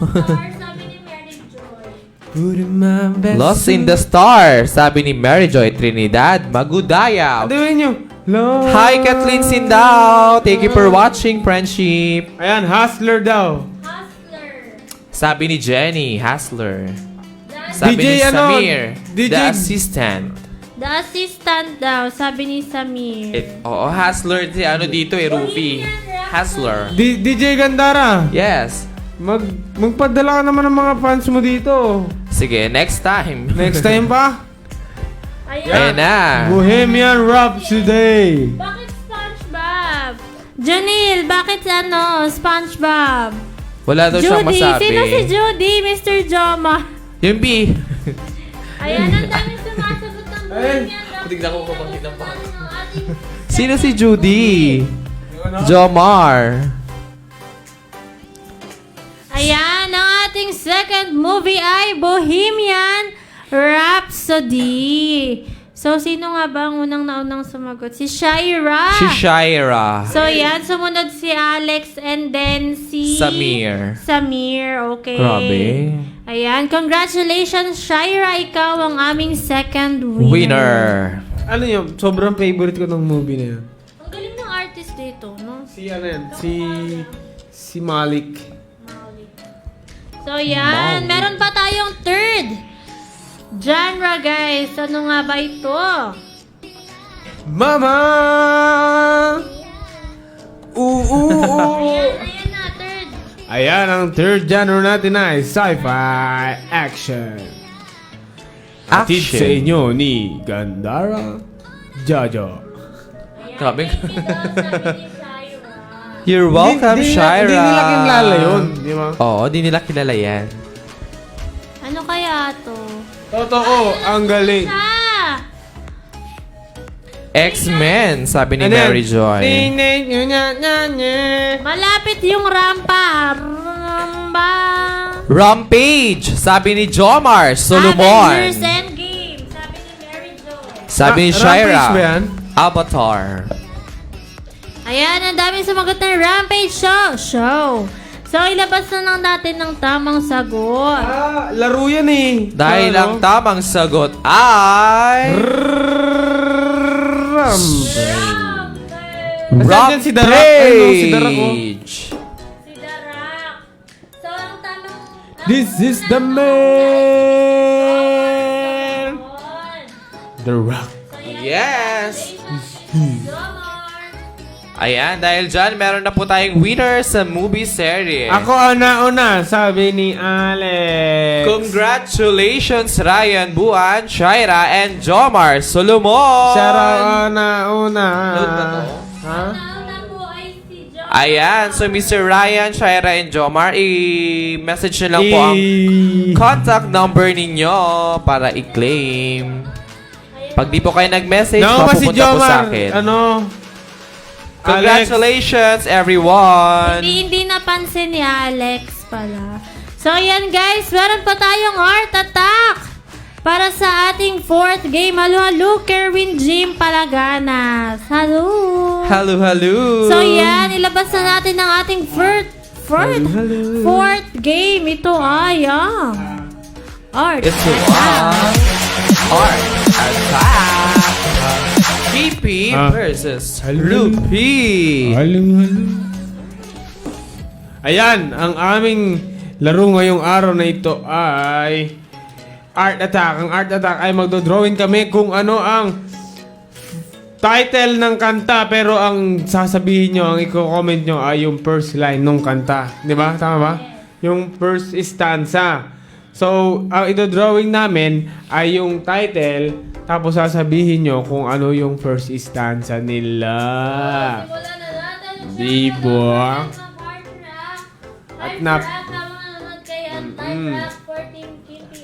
Put in my best Lost in the Star, sabi ni Mary Joy Trinidad Magudaya. Gawin nyo. Lord. Hi, Kathleen Sindao. Thank you for watching, friendship. Ayan, hustler daw. Sabi ni Jenny, Hustler. Sabi DJ ni Samir, DJ the assistant. The assistant daw, sabi ni Samir. Oo, Hustler. Dito Ruby. Hustler. DJ Gandara. Yes. Magpadala ka naman ng mga fans mo dito. Sige, next time. Next time pa. Ayan na. Bohemian Rhapsody. Bakit SpongeBob? Janil, bakit SpongeBob? Wala daw siyang Judy, masabi. sino si Judy, Mr. Joma? Yung B. Ayan, ang daming sumasagot ng Bohemian Rhapsody. Tignan ko kung bakit ang Ano, ating Sino si Judy? Jomar. Ayan, ang ating second movie ay Bohemian Rhapsody. So, sino nga ba ang unang sumagot? Si Shaira. Si Shaira. So, yan. Sumunod si Alex and then si... Samir. Okay. Grabe. Ayan. Congratulations, Shaira. Ikaw ang aming second winner. Winner. Ano yun? Sobrang favorite ko ng movie na yun. Ang galing ng artist dito, no? Si ano yan? Si Malik. So, yan. Meron pa tayong third genre, guys. Ano nga ba ito? Mama! Ayan na, third. Ayan, ang third genre natin ay sci-fi action. Atid Action. sa inyo ni Gandara Jojo. Grabe. Thank you daw, sabi ni Shaira. You're welcome, Shaira. Hindi nila kinlala yun, di ba? Oo, di nila kilala yan. Ano kaya to? Totoo, ang galing. Ah! X-Men, sabi ni Ano yan? Mary Joy. Malapit yung rampa. Ramba. Rampage, sabi ni Jomar Solomon. Avengers Endgame. Sabi ni Mary Jo. Sabi ni Rampage Shaira. ba yan? Avatar. Ayan, ang daming sumagot ng Rampage show. So, ilabas na lang natin ng tamang sagot. Laro yan eh. Dahil Ano? ang tamang sagot ay... Nasaan dyan si Darak? Ay, no, si Darak, oh. Rampage. Si Darak. So, ang tamang... This is the man. The Rock. Yes. Jomar. Ayan, dahil dyan, meron na po tayong winner sa movie series. Ako ang nauna, sabi ni Alex. Congratulations, Ryan Buan, Shaira, and Jomar Solomon! Siya raw ang nauna. Load ba to? Ha? Nauna po ay si John. Ayan, so Mr. Ryan, Shaira, and Jomar, i-message nyo lang po ang contact number ninyo para i-claim. Pag di po kayo nag-message, Nauma si mapupunta po sa Jomar. akin. Ano? Congratulations, everyone! Hindi napansin ni Alex pala. So, yan guys. Meron pa tayong heart attack para sa ating 4th game. Halo, Kerwin Jim Palaganas. Halo. Hello! So, yan. Ilabas na natin ang ating fourth game. Ito ay heart It's attack. Art Attack! Pipi Ah. versus Hello. Lupi. Halo. Ayan, ang aming laro ngayong araw na ito ay Art Attack. Ang Art Attack ay magdodrawing kami kung ano ang title ng kanta, pero ang sasabihin nyo, ang i-comment nyo ay yung first line ng kanta. Di ba? Tama ba? Yung first stanza. So, ang idodrawing namin ay yung title, tapos sasabihin nyo kung ano yung first stanza nila. Wala na natin. Diba? At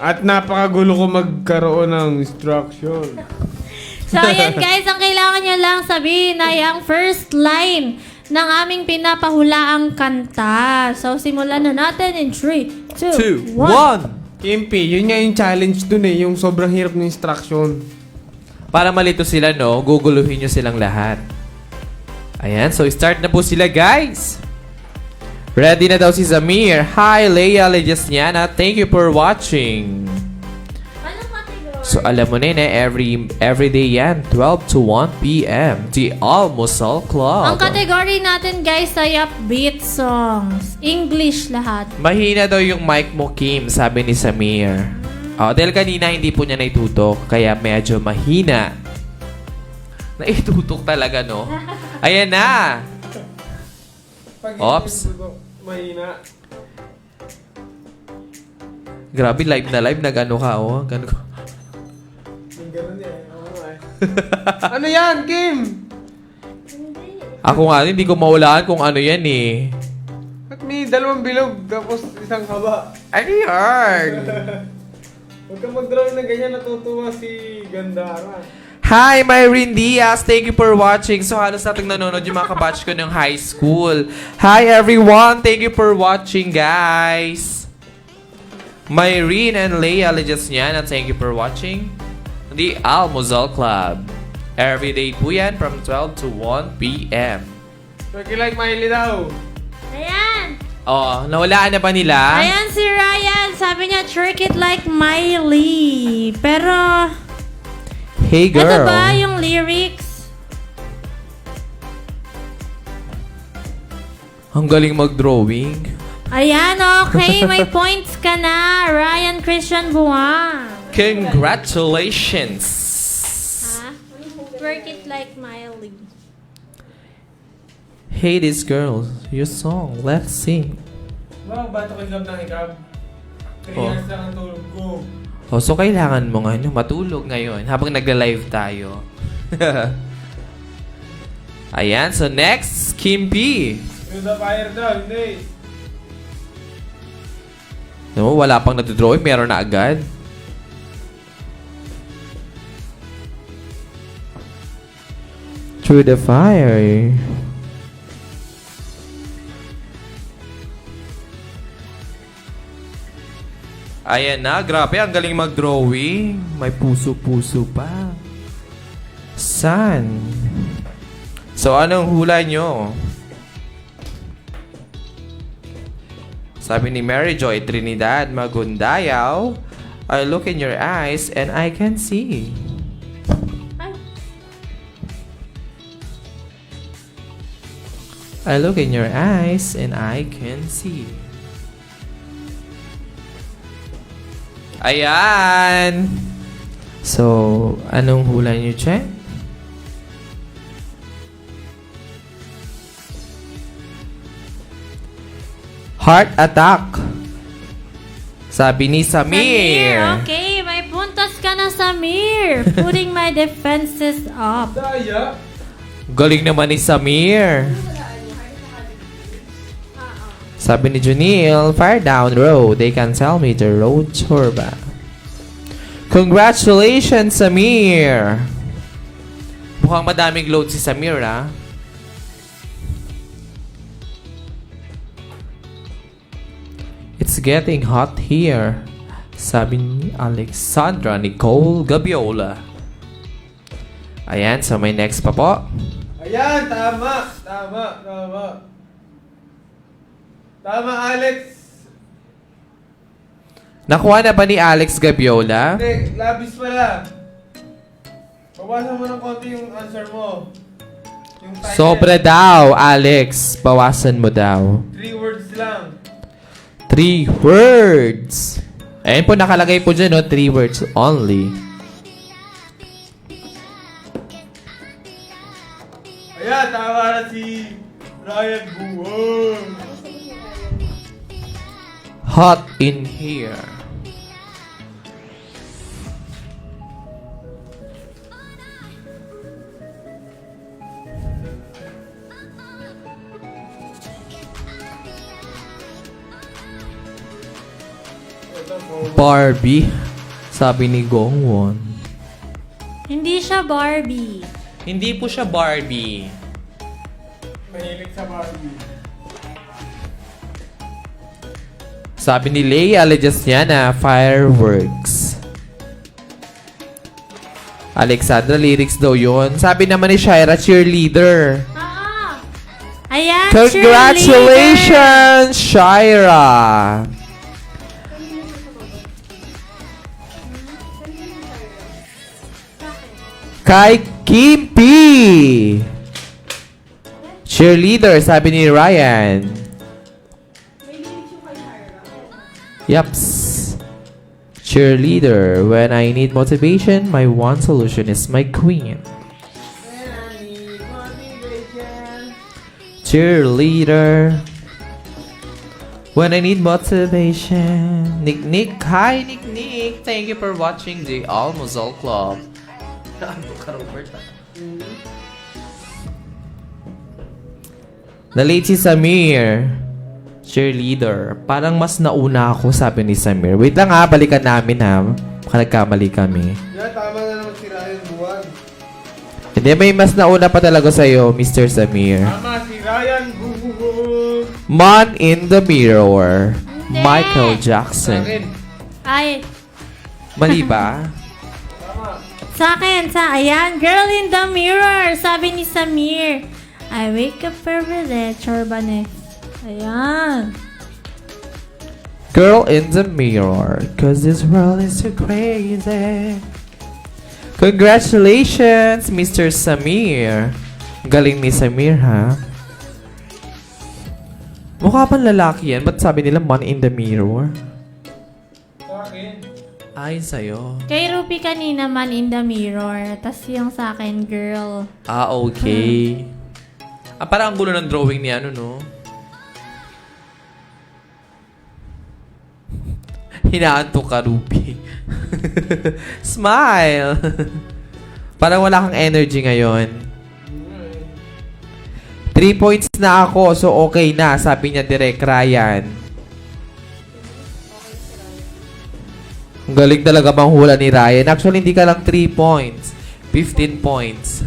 At napakagulo ko magkaroon ng instruction. So, ayan guys, ang kailangan nyo lang sabihin ay ang first line ng aming pinapahulaang kanta. So, simulan na natin in 3, 2, 1. 2, 1. Kimpi, yun nga yung challenge dun eh, yung sobrang hirap ng instruction. Para malito sila, no? Guguluhin nyo silang lahat. Ayan, so start na po sila, guys. Ready na daw si Zamir. Hi, Leia Lejesniana. Thank you for watching. Anong category? So, alam mo na yun eh, every day yan, 12 to 1 p.m. The Almusal Club. Ang category natin guys ay upbeat songs. English lahat. Mahina daw yung mic mo, Kim, sabi ni Samir. Oh, dahil kanina hindi po niya naitutok, kaya medyo mahina. Naitutok talaga, no? Ayan na! Ops. Mahina. Grabe, live na live. Nag-ano ka, oh. Ganun. Ano yan, Kim? Ako nga, hindi ko mawalaan kung ano yan, eh. Ba't may dalawang bilog tapos isang haba? Ano yan? Huwag kang mag-draw na ganyan, natutuwa si Gandara. Hi, Myrene Diaz. Thank you for watching. So, halos nating nanonood yung mga kabatch ko ng high school. Hi, everyone. Thank you for watching, guys. Myrene and Leia Lejesniana, thank you for watching The Almusal Club. Every day po yan from 12 to 1 p.m. Like Miley daw. Ayan. Oh, nawalaan na ba nila? Ayan si Ryan. Sabi niya, trick it like Miley. Pero, Hey, girl. ito ba yung lyrics? Ang galing mag-drawing. Ayan, okay. May points ka na. Ryan Christian Buwan. Congratulations. Ha? Work it like Miley. Hey, this girl. Your song. Let's sing. Wow, bato ko ng hikab. 3 Oh. years lang ang tulog ko. Oh, so kailangan mo nga matulog ngayon habang nagla-live tayo. Ayan, so next, Kim P. Through the fire daw, hindi. No, wala pang natidrawing, meron na agad. Through the fire. Ayan na, grabe, ang galing mag-drawing. May puso-puso pa. Sun. So, anong hula nyo? Sabi ni Mary Joy Trinidad Magundayaw, I look in your eyes and I can see. Ay. I look in your eyes and I can see. Ayan! So, anong hula niyo, Che? Heart attack. Sabi ni Samir. Okay, may puntos ka na, Samir. Putting my defenses up. Daya. Galing naman ni Samir. Sabi ni Junil, far down road, they can tell me the road turba. Congratulations, Samir! Mukhang madaming load si Samir, ah. It's getting hot here. Sabi ni Alexandra Nicole Gabiola. Ayan, so may next pa po. Ayan, tama. Tama, Alex. Nakuha na ba ni Alex Gabiola? Hindi, labis pala. Bawasan mo ng konti yung answer mo. Yung title. Sobra daw, Alex. Bawasan mo daw. 3 words lang. 3 words. Ayun po, nakalagay po dyan, no? 3 words only. Ayan, tama na si Ryan Buwon. Hot in here. Barbie. Sabi ni Gongwon. Hindi siya Barbie. Hindi po siya Barbie. Mahilig sa Barbie. Sabi ni Leia Alejasniana, fireworks. Alexandra, lyrics daw yun. Sabi naman ni Shaira, cheerleader. Ayan, Congratulations, Shaira! Kay Kimpi! Cheerleader, sabi ni Ryan. Yups. Cheerleader, when I need motivation, my one solution is my queen. Cheerleader. When I need motivation. Nick. Hi, Nick. Thank you for watching the Almusal Club. Na-late si Samir. Cheerleader. Parang mas nauna ako, sabi ni Samir. Wait lang ha, balikan namin ha. Baka nagkamali kami. Yan, tama na naman si Ryan Buwan. Hindi, may mas nauna pa talaga sa'yo, Mr. Samir. Tama si Ryan Buwan. Man in the Mirror. Hindi. Michael Sa Jackson. akin. Ay, Mali ba? sa akin, ayan, Girl in the Mirror, sabi ni Samir. I wake up early, Chorbanes. Ayan. Girl in the Mirror. Cause this world is so crazy. Congratulations, Mr. Samir. Galing ni Samir, ha? Mukha pang lalaki yan. Ba't sabi nila man in the mirror? Sa akin. Ay, sa'yo. Kay Rupi kanina man in the mirror. Tas yung sa akin, girl. Ah, okay. Parang ang gulo ng drawing ni ano, no? Hinaantok ka, Rupi. Smile! Parang wala kang energy ngayon. 3 points na ako, so okay na. Sabi niya direct, Ryan. Ang galing talaga manghula ni Ryan. Actually, hindi ka lang 3 points. 15 points.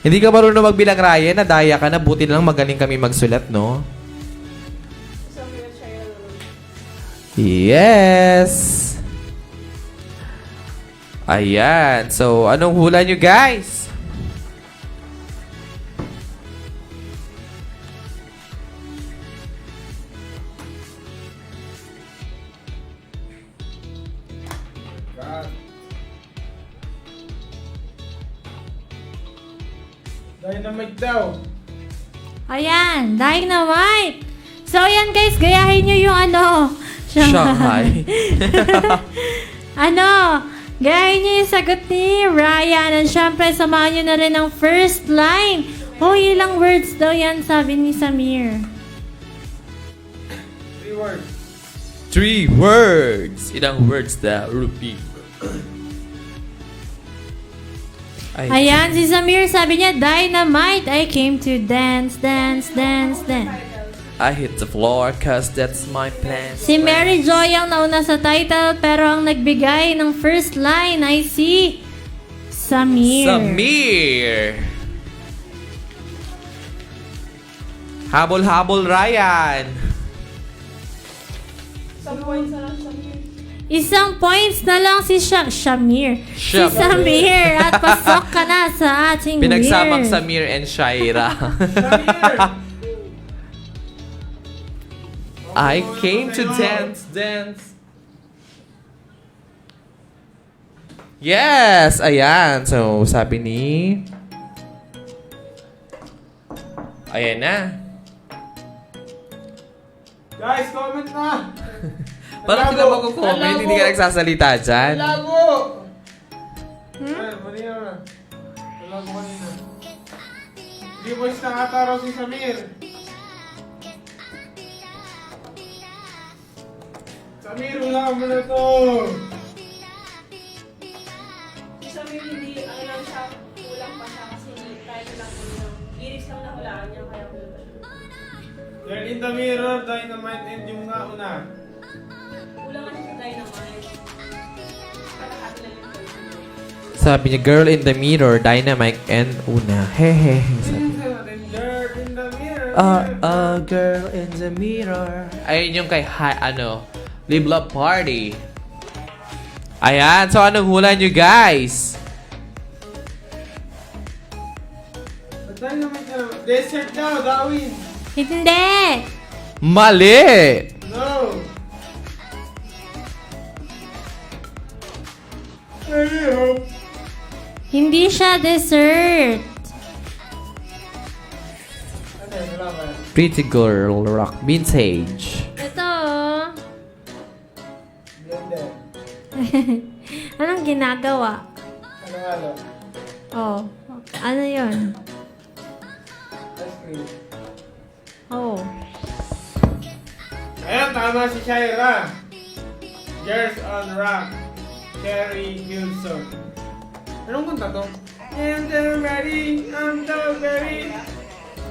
Hindi ka marunong magbilang, Ryan. Nadaya ka na. Buti lang magaling kami magsulat, no? Yes! Ayan. So, anong hula nyo, guys? Dynamite daw. Ayan, Dynamite. So, ayan guys, gayahin nyo yung ano. Shanghai. Gayahin nyo yung sagot ni Ryan. And syempre, samahan nyo na rin ang first line. Ilang words daw yan, sabi ni Samir. words. 3 words. Ilang words na? Repeat. Ay. Ayan, si Samir sabi niya, Dynamite, I came to dance, dance, dance, dance. I hit the floor cause that's my plan. Si Mary Joy ang nauna sa title, pero ang nagbigay ng first line ay si Samir. Samir! Habol-habol, Ryan! Isang points na lang si Shamir. Si Shamir. Samir. At pasok ka na sa ating Pinagsamang weird. Samir and Shaira. I came to dance. Yes! Ayan. So, sabi ni... Ayan na. Guys, comment na! Parang sila magko-comment, hindi ka nagsasalita dyan. Lago! Manila na. Lago kanina. Hindi mo nakataraw si Samir. Samir, wala mo na to! Isa may hindi, ano lang siya, kulang pa siya kasi kahit lang kulang. Lyrics lang nahulaan niya, kaya kulang pa siya. Girl in the mirror, Dynamite, and yung nauna. Kulang kasi sa Dynamite. Kalahati lang yung version. Sabi niya, girl in the mirror, dynamite, and una. Hehe. Girl in the mirror. Girl in the mirror. Ayun yung kay, Live Love Party. Ayan, so anong hula nyo, guys? Dynamite na. Desert daw, Dawin. Hindi. Mali! No. Ayun. Hindi siya dessert. Ano, wala ba? Pretty Girl Rock Vintage. Ito. Blender. Anong ginagawa? Ano? Oh. Ano yun? Ice cream. Oh. Ayan, tama si Shaira. Girls on Rock. Terry Gilson. Anong kanta to? I'm so ready.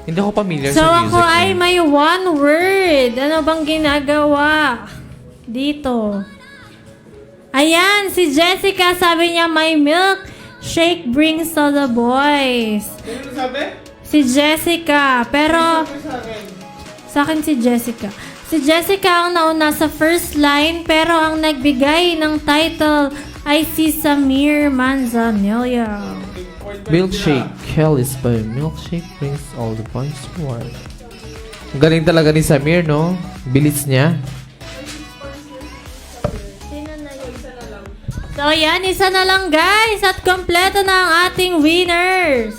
Hindi ako familiar So sa music. ako ay niya. may one word. Ano bang ginagawa dito? Ayan, si Jessica sabi niya, my milk shake brings all the boys. Ano sabi? Si Jessica. Pero Sabi sa akin. sa akin si Jessica. Si Jessica ang nauna sa first line, pero ang nagbigay ng title ay si Samir Manzanilla. Milkshake. Hell is by milkshake brings all the boys forward. Ang galing talaga ni Samir, no? Bilis niya. So yan, isa na lang guys at kompleto na ang ating winners.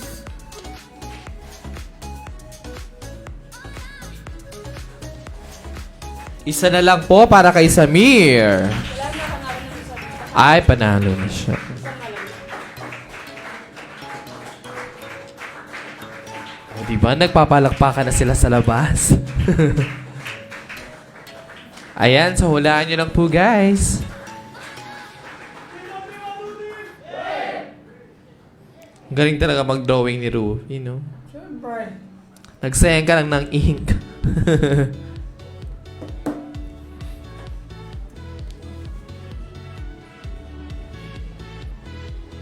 Isa na lang po para kay Samir. Ay, panalo na siya. O, diba? Nagpapalakpakan na sila sa labas. Ayan, so hulaan nyo lang po, guys. Galing talaga mag-drawing ni Ru, you know? Siyempre. Nagsayang ka lang ng ink.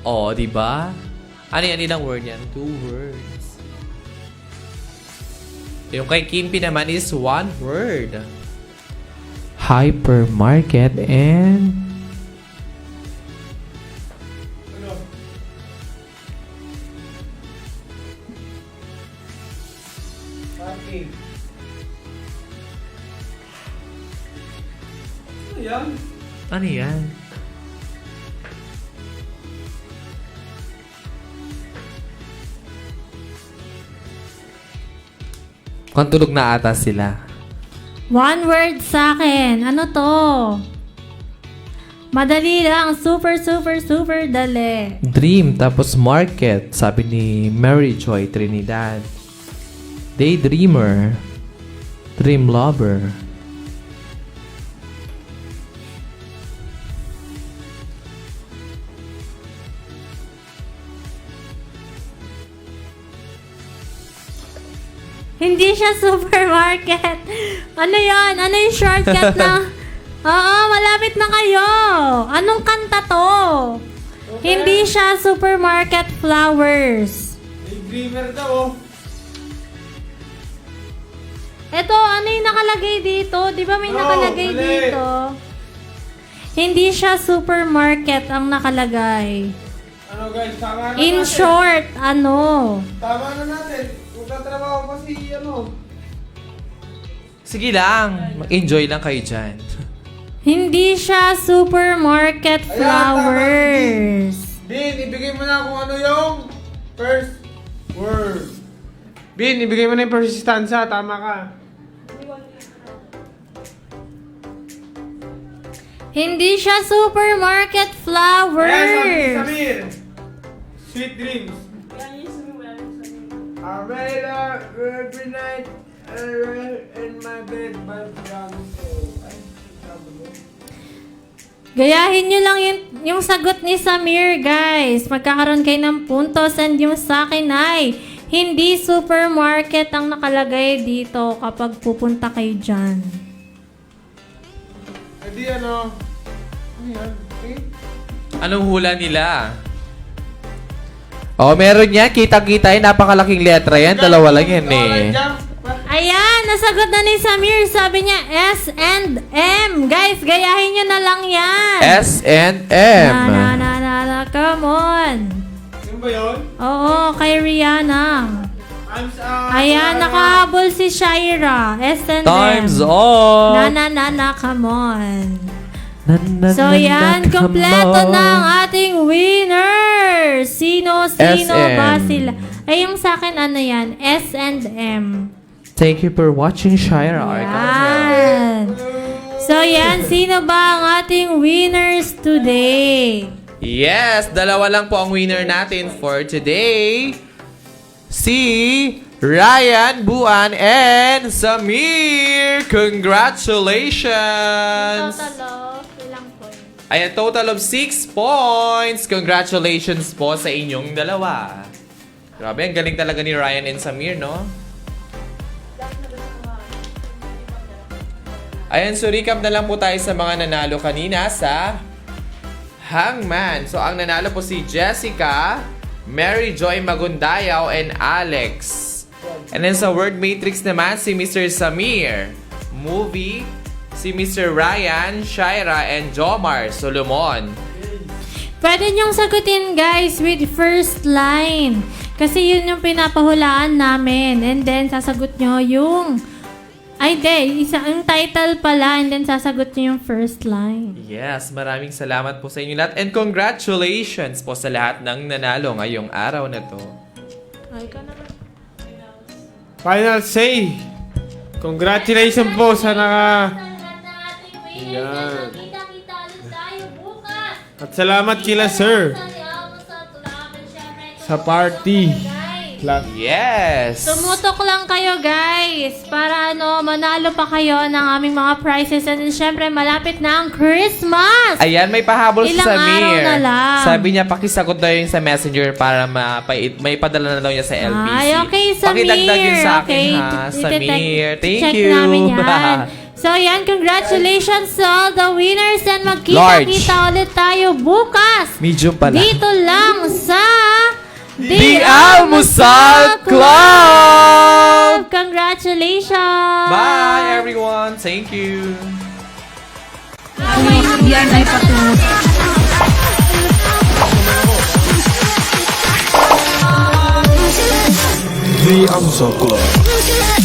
Oh, di ba? Ano yan? Ilang word yan? 2 words. Yung kay Kimpi naman is 1 word. Hypermarket and... Ano? Party. Ano yan? Ano yan? Kantulog na ata sila. One word sa akin. Ano to? Madali lang. Super, super, super dali. Dream, tapos market, sabi ni Mary Joy Trinidad. Daydreamer. Dream lover. Hindi siya supermarket. Ano yon? Ano yung shortcut na? Oo, malapit na kayo. Anong kanta to? Hindi siya supermarket flowers. May dreamer daw, oh. Eto, ano yung nakalagay dito? Di ba may No, nakalagay mali. dito? Hindi siya supermarket ang nakalagay. Ano guys, tama na In natin. short, ano? Tama na natin. Magtatrabaho pa si ano. Sige lang. Mag-enjoy lang kayo dyan. Hindi siya supermarket Ayan, flowers. Bin, ibigay mo na kung ano yung first word. Bin, ibigay mo na yung first stanza. Tama ka. Hindi siya supermarket Ayan, flowers. Samir. Sweet dreams. Yan yung sabi, wala yung sabi. I made up every night in my bed, but Gayahin nyo lang yung sagot ni Samir, guys. Magkakaroon kayo ng puntos and yung sa akin ay hindi supermarket ang nakalagay dito kapag pupunta kayo dyan. Hindi ano. Ano yan? Okay. Anong hula nila? Oh, meron yan. Kita-kita yan. Napakalaking letra yan. Dalawa lang yan eh. Ayan, nasagot na ni Samir. Sabi niya S and M. Guys, gayahin nyo na lang yan. S&M. Come on. Yung ba yun? Oo, kay Rihanna. Times Ayan, nakahabol si Shaira. S and M. Times on. Come on. So yan, kompleto na ang ating winner. Sino SM. ba sila? Ay, yung sa akin ano yan? S and M. Thank you for watching, Shira. Yan. So yan, sino ba ang ating winners today? Yes, dalawa lang po ang winner natin for today. Si Ryan Buan and Samir. Congratulations! Ilang points? Ayan, total of 6 points. Congratulations po sa inyong dalawa. Grabe, ang galing talaga ni Ryan and Samir, no? Ayan, so recap na lang po tayo sa mga nanalo kanina sa Hangman. So, ang nanalo po si Jessica, Mary Joy Magundayaw, and Alex. And then sa Word Matrix naman, si Mr. Samir. Movie, si Mr. Ryan, Shaira, and Jomar Solomon. Pwede niyong sagutin, guys, with first line. Kasi yun yung pinapahulaan namin. And then, sasagot nyo yung... Ay, ang title pala. And then, sasagot nyo yung first line. Yes, maraming salamat po sa inyo lahat. And congratulations po sa lahat ng nanalo ngayong araw na to. Ay, ka naman. Final say. Congratulations po sa Yan. Kita-kita ulit tayo bukas. At salamat kila sir sa party. Yes! Tumutok lang kayo, guys, para manalo pa kayo ng aming mga prizes. And syempre, malapit na ang Christmas! Ayan, may pahabol si Ilang Samir. araw na lang. Sabi niya, pakisagot daw yun sa messenger para may padala na daw niya sa LBC. Ay, okay, Samir. Pakidagdag yun sa akin, Okay, ha? Samir, thank check you. namin yan. So, yan, congratulations to all the winners and magkita-kita ulit tayo bukas. Medium pala. Dito lang sa The Almusal Club! Congratulations! Bye, everyone. Thank you. The Amsal Club.